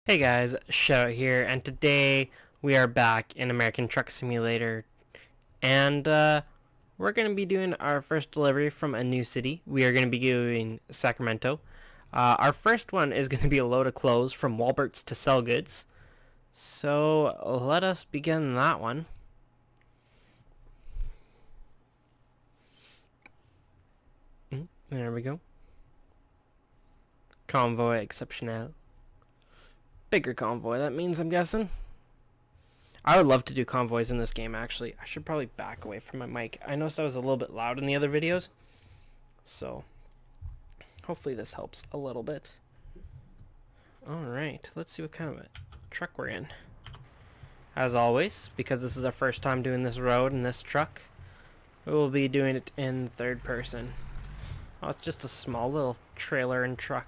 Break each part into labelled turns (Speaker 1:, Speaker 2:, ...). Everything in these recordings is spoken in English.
Speaker 1: Hey guys, Shadow here, and today we are back in American Truck Simulator, and we're going to be doing our first delivery from a new city. We are going to be doing Sacramento. Our first one is going to be a load of clothes from Walbert's to Sell Goods. So let us begin that one. There we go. Convoy exceptional. Bigger convoy, that means, I'm guessing. I would love to do convoys in this game, actually. I should probably back away from my mic. I noticed I was a little bit loud in the other videos. So, hopefully this helps a little bit. Alright, let's see what kind of a truck we're in. As always, because this is our first time doing this road in this truck, we will be doing it in third person. Oh, it's just a small little trailer and truck.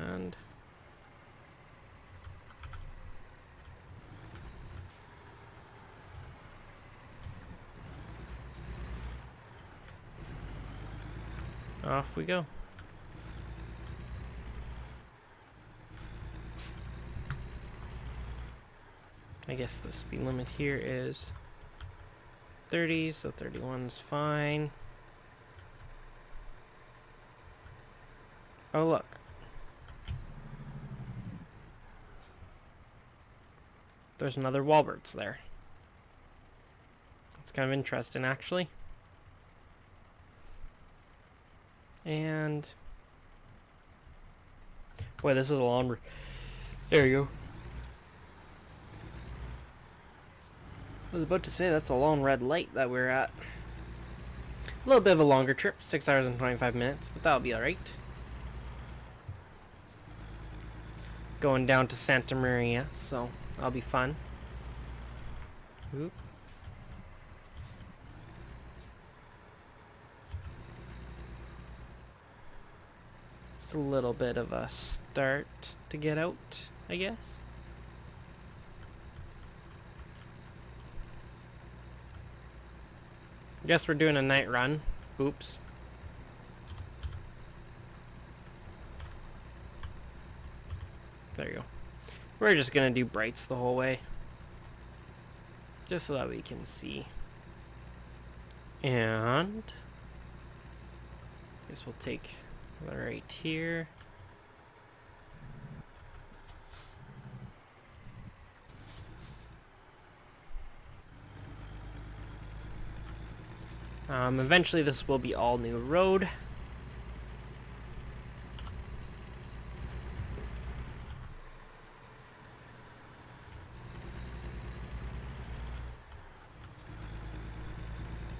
Speaker 1: And off we go. I guess the speed limit here is 30, so 31's fine. Oh look. There's another Walbert's there. It's kind of interesting, actually. And boy, this is a long. There you go. I was about to say that's a long red light that we're at. A little bit of a longer trip, 6 hours and 25 minutes, but that'll be alright. Going down to Santa Maria, so that'll be fun. Oop. Just a little bit of a start to get out, I guess. Guess we're doing a night run. Oops. There you go. We're just gonna do brights the whole way, just so that we can see. And I guess we'll take the right here. Eventually this will be all new road.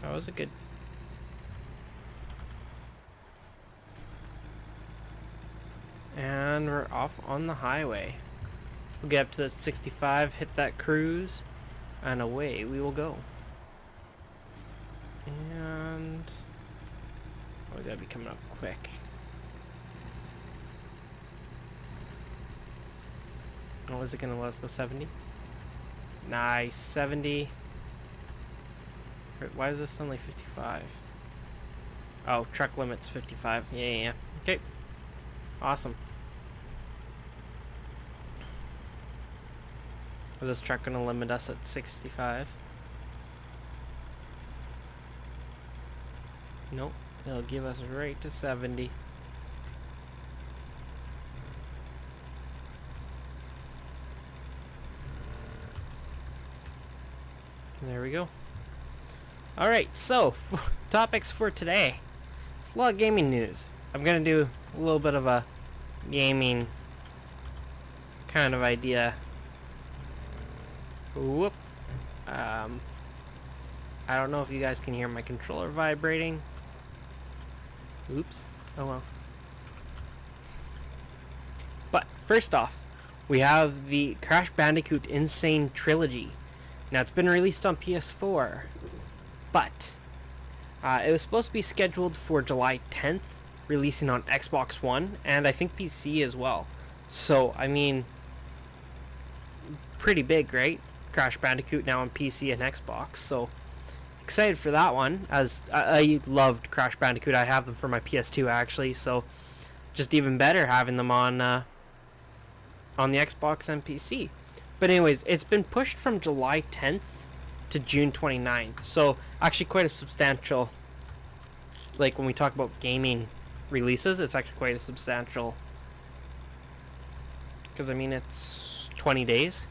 Speaker 1: That was a good. And we're off on the highway. We'll get up to the 65, hit that cruise, and away we will go. And oh, we gotta be coming up quick. Oh, is it gonna let us go 70? Nice, 70. Why is this suddenly 55? Oh, truck limit's 55. Yeah. Okay. Awesome. Is this truck gonna limit us at 65? Nope. It'll give us right to 70. There we go. Alright, so, topics for today. It's a lot of gaming news. I'm going to do a little bit of a gaming kind of idea. Whoop. I don't know if you guys can hear my controller vibrating. Oops. Oh well. But, first off, we have the Crash Bandicoot Insane Trilogy. Now, it's been released on PS4. But it was supposed to be scheduled for July 10th, releasing on Xbox One, and I think PC as well. So, I mean, pretty big, right? Crash Bandicoot now on PC and Xbox, so excited for that one. As I loved Crash Bandicoot, I have them for my PS2 actually, so just even better having them on the Xbox and PC. But anyways, it's been pushed from July 10th to June 29th, so actually quite a substantial. Like when we talk about gaming releases, it's actually quite a substantial. Because I mean, it's 20 days.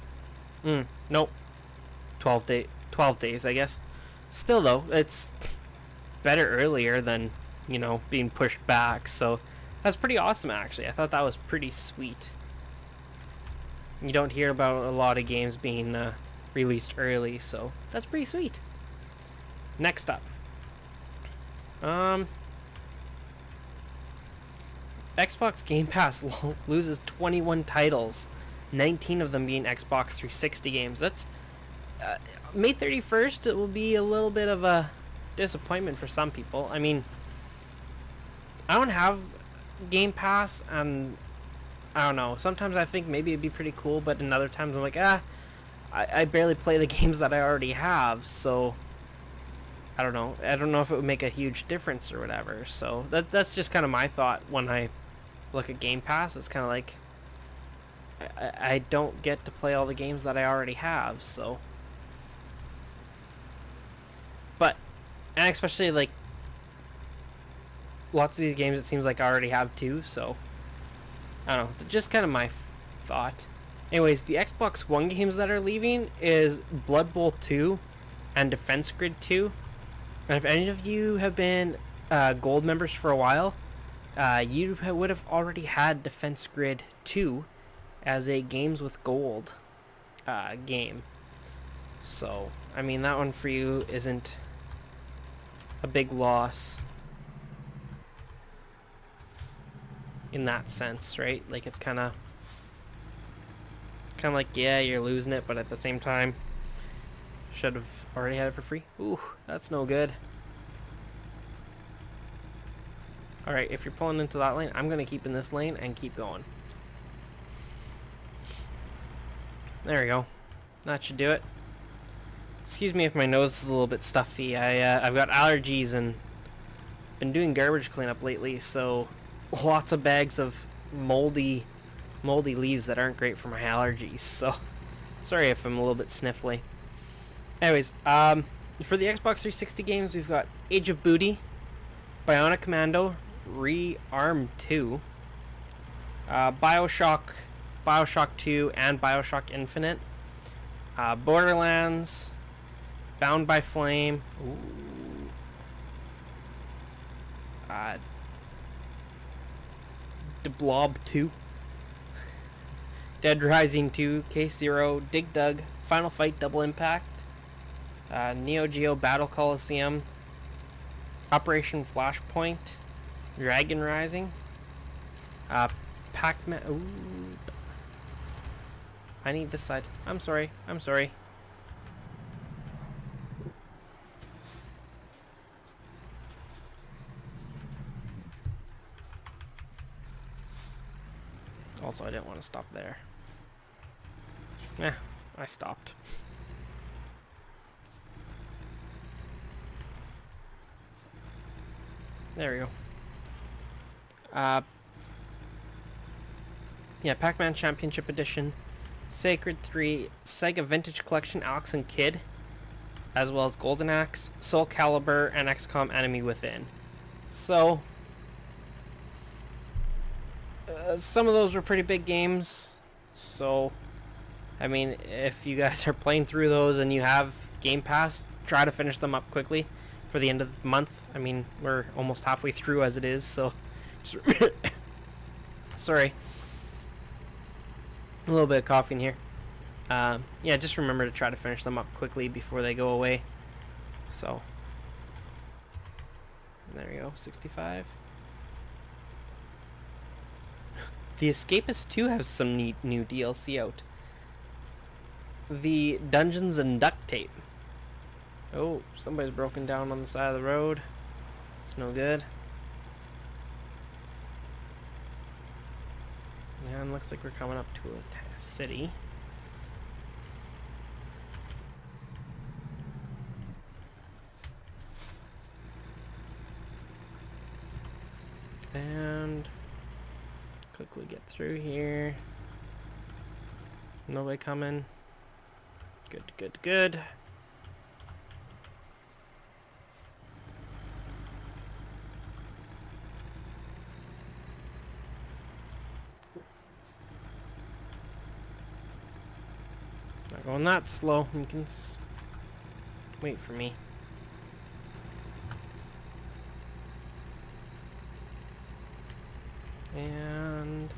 Speaker 1: Nope. 12 days, I guess. Still though, it's better earlier than, being pushed back. So that's pretty awesome actually. I thought that was pretty sweet. You don't hear about a lot of games being released early, so that's pretty sweet. Next up. Xbox Game Pass loses 21 titles, 19 of them being Xbox 360 games. That's May 31st. It will be a little bit of a disappointment for some people. I mean, I don't have Game Pass, and I don't know. Sometimes I think maybe it'd be pretty cool, but in other times I'm like, I barely play the games that I already have, so I don't know. I don't know if it would make a huge difference or whatever. So that's just kind of my thought when I look at Game Pass. It's kind of like I don't get to play all the games that I already have, so. But, and especially like lots of these games it seems like I already have too, so I don't know. Just kind of my thought. Anyways, the Xbox One games that are leaving is Blood Bowl 2 and Defense Grid 2. And if any of you have been gold members for a while, you would have already had Defense Grid 2 as a Games with Gold game. So, I mean, that one for you isn't a big loss in that sense, right? Like, it's kind of like, yeah, you're losing it, but at the same time, should have already had it for free. Ooh, that's no good. Alright, if you're pulling into that lane, I'm going to keep in this lane and keep going. There we go. That should do it. Excuse me if my nose is a little bit stuffy. I've got allergies and been doing garbage cleanup lately, so lots of bags of moldy leaves that aren't great for my allergies. So sorry if I'm a little bit sniffly. Anyways, for the Xbox 360 games, we've got Age of Booty, Bionic Commando, Rearmed 2, Bioshock 2, and Bioshock Infinite, Borderlands, Bound by Flame, The Blob 2, Dead Rising 2, Case Zero, Dig Dug, Final Fight Double Impact, Neo Geo Battle Coliseum, Operation Flashpoint, Dragon Rising, Pac-Man. Ooh. I need this side. I'm sorry. Also, I didn't want to stop there. I stopped. There we go. Yeah, Pac-Man Championship Edition, Sacred 3, Sega Vintage Collection Alex and Kid, as well as Golden Axe, Soul Calibur, and XCOM Enemy Within. So, some of those were pretty big games, so, I mean, if you guys are playing through those and you have Game Pass, try to finish them up quickly for the end of the month. I mean, we're almost halfway through as it is, so just sorry, a little bit of coughing here. Yeah, just remember to try to finish them up quickly before they go away. So there we go. 65. The Escapists 2 has some neat new DLC out. The Dungeons and Duct Tape. Oh, somebody's broken down on the side of the road. It's no good. And looks like we're coming up to a city. And quickly get through here. Nobody coming. Good, good, good. Not going that slow. You can wait for me. And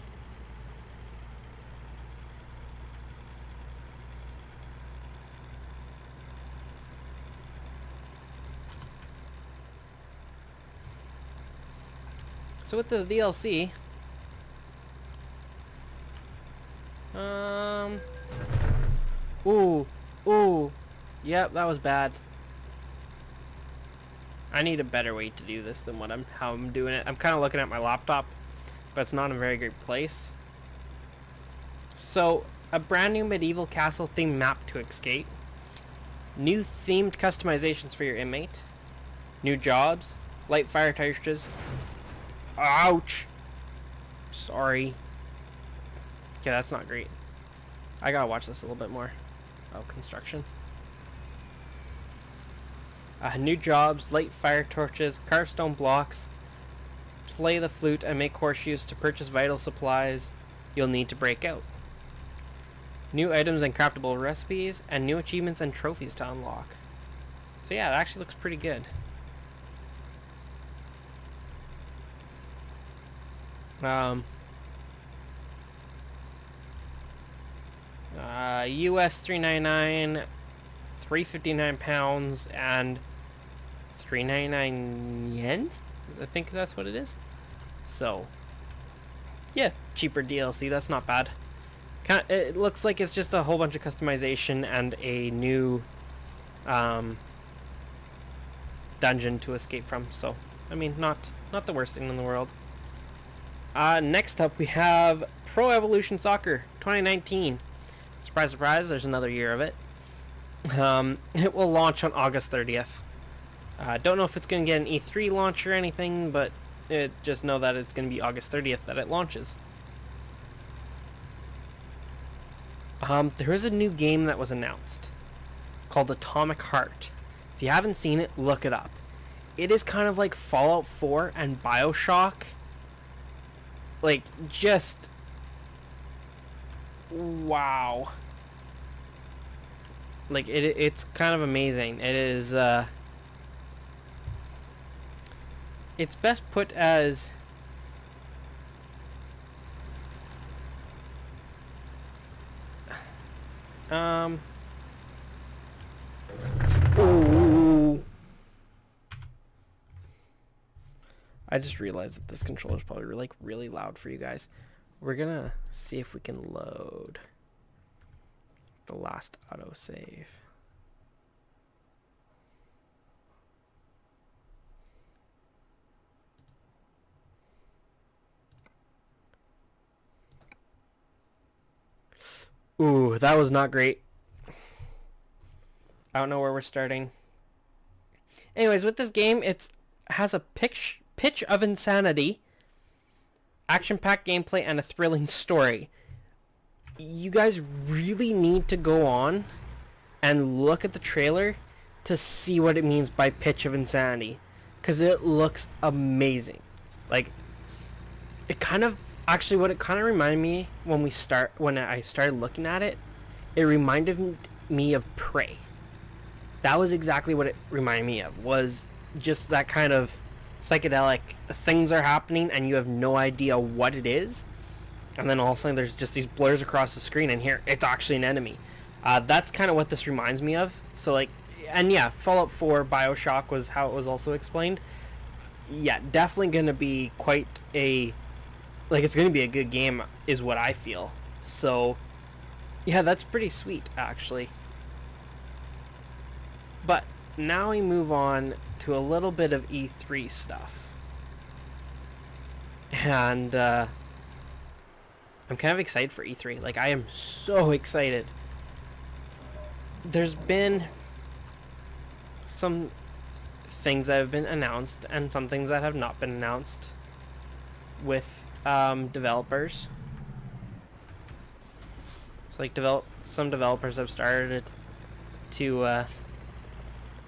Speaker 1: so with this DLC, ooh, yep, that was bad. I need a better way to do this than how I'm doing it. I'm kind of looking at my laptop, but it's not in a very great place. So, a brand new medieval castle themed map to escape. New themed customizations for your inmate. New jobs. Light fire torches. Ouch! Sorry. Okay, that's not great. I gotta watch this a little bit more. Oh, construction. New jobs, light fire torches, carve stone blocks, play the flute and make horseshoes to purchase vital supplies you'll need to break out. New items and craftable recipes, and new achievements and trophies to unlock. So yeah, it actually looks pretty good. US $3.99, £3.59, and £3.99 yen? I think that's what it is. So, yeah, cheaper DLC. That's not bad. It looks like it's just a whole bunch of customization and a new dungeon to escape from. So, I mean, not the worst thing in the world. Next up, we have Pro Evolution Soccer 2019. Surprise, surprise, there's another year of it. It will launch on August 30th. Don't know if it's going to get an E3 launch or anything, but just know that it's going to be August 30th that it launches. There is a new game that was announced called Atomic Heart. If you haven't seen it, look it up. It is kind of like Fallout 4 and BioShock. Like, just... wow. Like, it's kind of amazing. It is, it's best put as... Ooh. I just realized that this controller is probably like really loud for you guys. We're gonna see if we can load the last autosave. Ooh, that was not great. I don't know where we're starting. Anyways, with this game, it has a pitch of insanity, action-packed gameplay, and a thrilling story. You guys really need to go on and look at the trailer to see what it means by pitch of insanity, because it looks amazing. Like, it kind of... actually, what it kind of reminded me when I started looking at it, it reminded me of Prey. That was exactly what it reminded me of, was just that kind of psychedelic things are happening and you have no idea what it is, and then all of a sudden there's just these blurs across the screen and here it's actually an enemy. That's kind of what this reminds me of. So like, and yeah, Fallout 4 BioShock was how it was also explained. Yeah, definitely gonna be quite a... like, it's going to be a good game, is what I feel. So, yeah, that's pretty sweet, actually. But, now we move on to a little bit of E3 stuff. And, I'm kind of excited for E3. Like, I am so excited. There's been some things that have been announced, and some things that have not been announced. with developers. It's like some developers have started to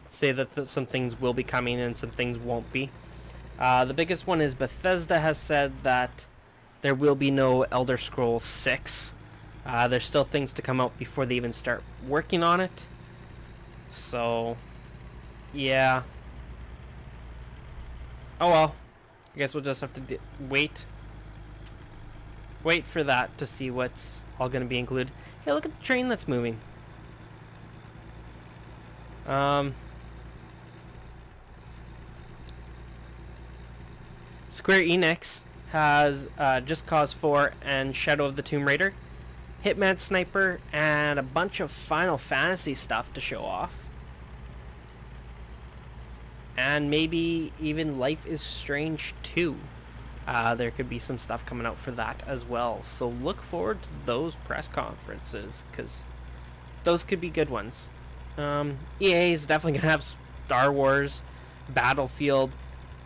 Speaker 1: say that some things will be coming and some things won't be. The biggest one is Bethesda has said that there will be no Elder Scrolls 6. There's still things to come out before they even start working on it. So, yeah. Oh well. I guess we'll just have to wait for that to see what's all going to be included. Hey, look at the train that's moving. Square Enix has Just Cause 4 and Shadow of the Tomb Raider, Hitman Sniper, and a bunch of Final Fantasy stuff to show off. And maybe even Life is Strange 2. There could be some stuff coming out for that as well. So look forward to those press conferences, because those could be good ones. EA is definitely going to have Star Wars, Battlefield,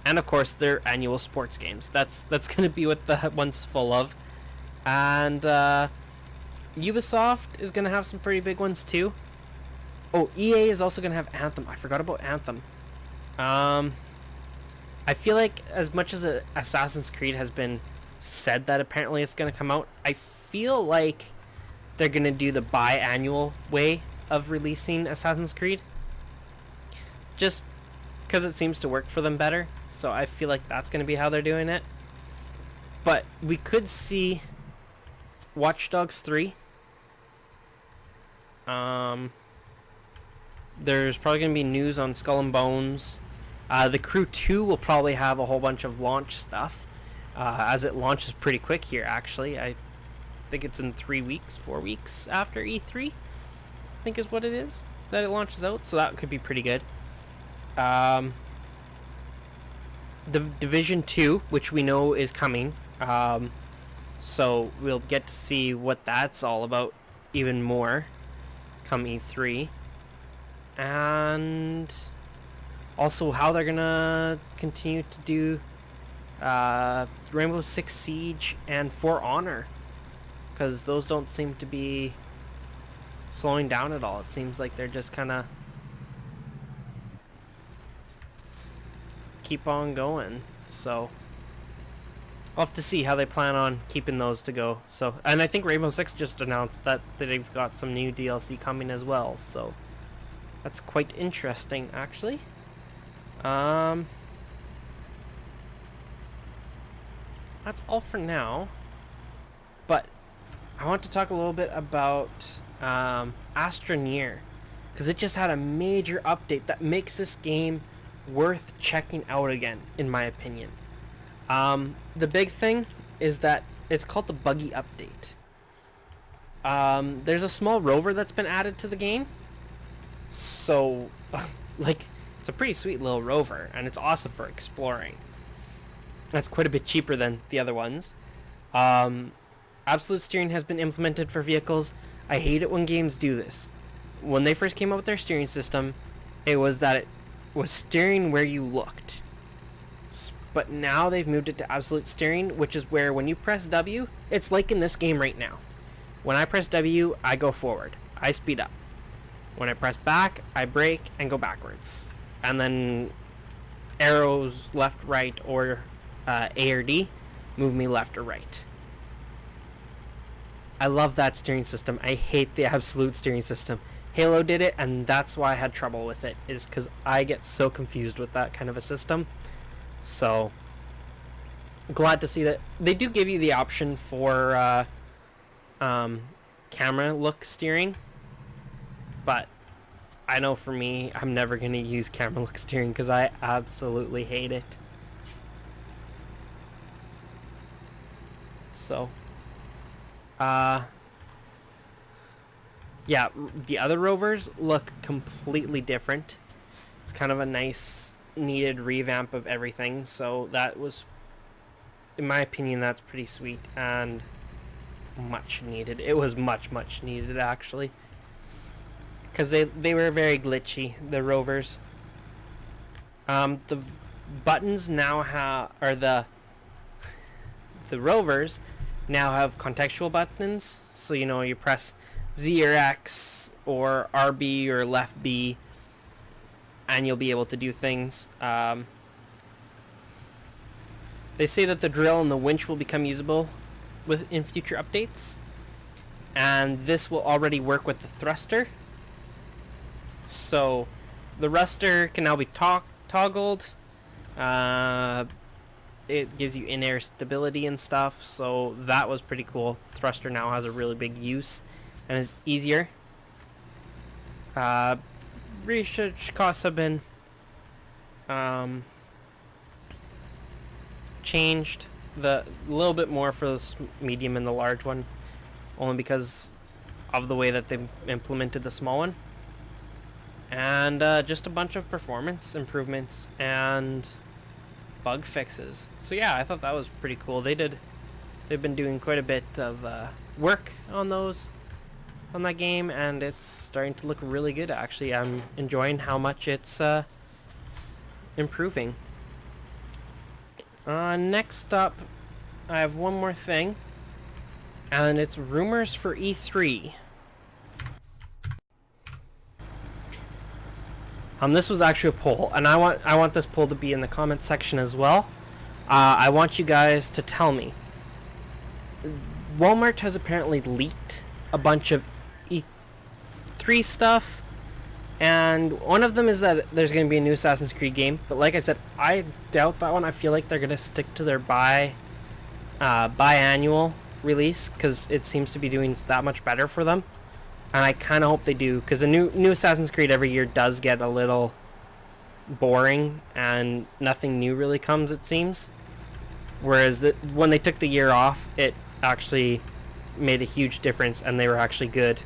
Speaker 1: and of course their annual sports games. That's going to be what the one's full of. And Ubisoft is going to have some pretty big ones too. Oh, EA is also going to have Anthem. I forgot about Anthem. I feel like as much as Assassin's Creed has been said that apparently it's going to come out, I feel like they're going to do the biannual way of releasing Assassin's Creed. Just because it seems to work for them better. So I feel like that's going to be how they're doing it. But we could see Watch Dogs 3. There's probably going to be news on Skull and Bones. The Crew 2 will probably have a whole bunch of launch stuff, as it launches pretty quick here, actually. I think it's in 3 weeks, 4 weeks after E3, I think is what it is, that it launches out, so that could be pretty good. The Division 2, which we know is coming, so we'll get to see what that's all about even more come E3. And also how they're gonna continue to do Rainbow Six Siege and For Honor, because those don't seem to be slowing down at all. It seems like they're just kind of keep on going. So I'll have to see how they plan on keeping those to go. So, and I think Rainbow Six just announced that they've got some new DLC coming as well, so that's quite interesting, actually. That's all for now, but I want to talk a little bit about Astra Near, because it just had a major update that makes this game worth checking out again, in my opinion. The big thing is that it's called the Buggy Update. There's a small rover that's been added to the game, so like, it's a pretty sweet little rover, and it's awesome for exploring. That's quite a bit cheaper than the other ones. Absolute steering has been implemented for vehicles. I hate it when games do this. When they first came out with their steering system, it was that it was steering where you looked. But now they've moved it to absolute steering, which is where when you press W, it's like in this game right now. When I press W, I go forward. I speed up. When I press back, I brake and go backwards. And then arrows left, right, or A or D move me left or right. I love that steering system. I hate the absolute steering system. Halo did it, and that's why I had trouble with it, is because I get so confused with that kind of a system. So, glad to see that they do give you the option for camera look steering, but I know for me, I'm never going to use camera look steering because I absolutely hate it. So, yeah, the other rovers look completely different. It's kind of a nice, needed revamp of everything, so that was, in my opinion, that's pretty sweet and much needed. It was much needed, actually, because they were very glitchy, the rovers. The buttons now have, or the the Rovers now have contextual buttons. So, you know, you press Z or X or RB or left B and you'll be able to do things. They say that the drill and the winch will become usable in future updates. And this will already work with the thruster. So the thruster can now be toggled. It gives you in-air stability and stuff, so that was pretty cool. Thruster now has a really big use and is easier. Research costs have been changed a little bit more for the medium and the large one, only because of the way that they implemented the small one. And just a bunch of performance improvements and bug fixes. So yeah, I thought that was pretty cool. They've been doing quite a bit of work on that game, and it's starting to look really good. Actually, I'm enjoying how much it's improving. Next up, I have one more thing, and it's rumors for E3. This was actually a poll, and I want this poll to be in the comments section as well. I want you guys to tell me. Walmart has apparently leaked a bunch of E3 stuff, and one of them is that there's going to be a new Assassin's Creed game. But like I said, I doubt that one. I feel like they're going to stick to their biannual release, because it seems to be doing that much better for them. And I kind of hope they do, because a new Assassin's Creed every year does get a little boring, and nothing new really comes, it seems. Whereas when they took the year off, it actually made a huge difference, and they were actually good.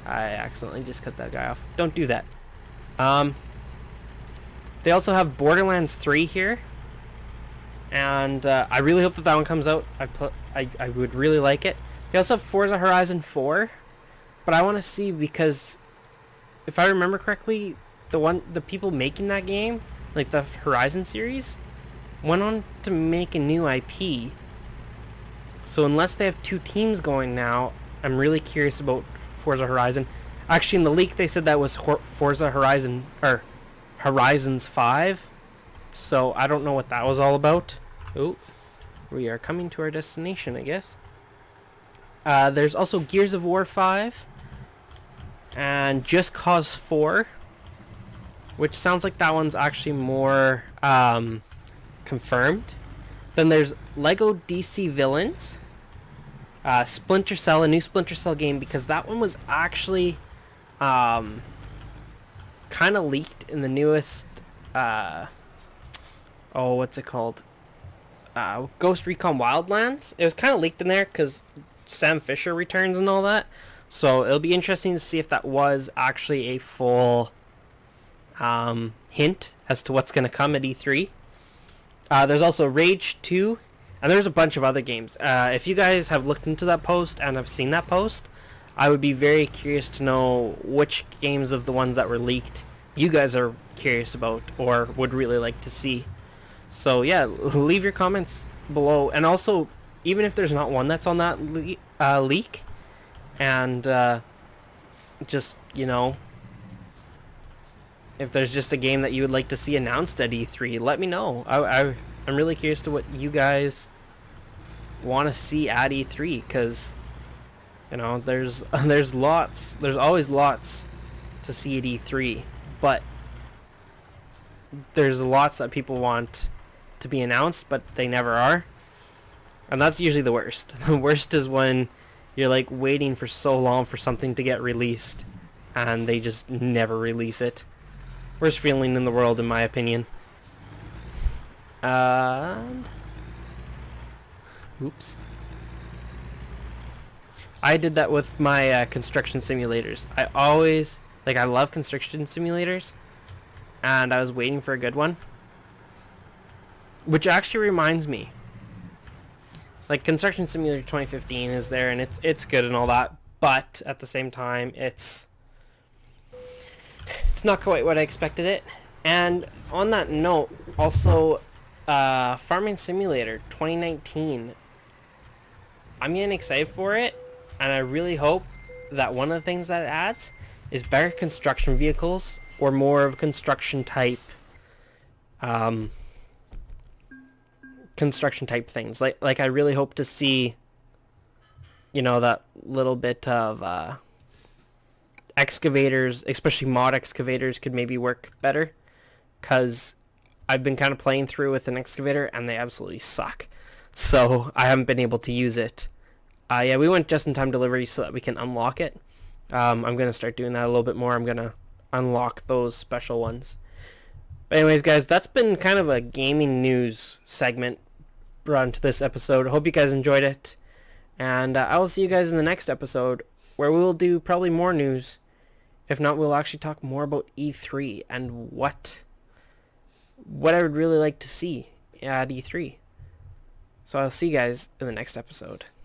Speaker 1: I accidentally just cut that guy off. Don't do that. They also have Borderlands 3 here, and I really hope that one comes out. I would really like it. They also have Forza Horizon 4. But I want to see, because if I remember correctly, the people making that game, like the Horizon series, went on to make a new IP. So unless they have two teams going now, I'm really curious about Forza Horizon. Actually, in the leak, they said that was Forza Horizon, or Horizons 5. So I don't know what that was all about. Oh, we are coming to our destination, I guess. There's also Gears of War 5. And Just Cause 4, which sounds like that one's actually more confirmed. Then there's Lego DC Villains, Splinter Cell, a new Splinter Cell game, because that one was actually kind of leaked in the newest what's it called? Ghost Recon Wildlands. It was kind of leaked in there because Sam Fisher returns and all that. So it'll be interesting to see if that was actually a full hint as to what's going to come at E3. There's also Rage 2, and there's a bunch of other games. If you guys have looked into that post and have seen that post, I would be very curious to know which games of the ones that were leaked you guys are curious about or would really like to see. So yeah, leave your comments below. And also, even if there's not one that's on that leak, and just, you know, if there's just a game that you would like to see announced at E3, let me know. I'm really curious to what you guys want to see at E3, because, you know, there's always lots to see at E3, but there's lots that people want to be announced, but they never are, and that's usually the worst. The worst is when you're like waiting for so long for something to get released and they just never release it. Worst feeling in the world, in my opinion. Oops. I did that with my construction simulators. I love construction simulators, and I was waiting for a good one. Which actually reminds me, like, Construction Simulator 2015 is there, and it's good and all that, but at the same time, it's not quite what I expected it. And on that note, also, Farming Simulator 2019, I'm getting excited for it, and I really hope that one of the things that it adds is better construction vehicles or more of construction type um, things. Like I really hope to see, that little bit of excavators, especially mod excavators, could maybe work better, because I've been kind of playing through with an excavator and they absolutely suck. So I haven't been able to use it. Yeah, we went just-in-time delivery so that we can unlock it. I'm going to start doing that a little bit more. I'm going to unlock those special ones. But anyways, guys, that's been kind of a gaming news segment brought into this episode. Hope you guys enjoyed it. And I will see you guys in the next episode, where we will do probably more news. If not, we'll actually talk more about E3 and what I would really like to see at E3. So I'll see you guys in the next episode.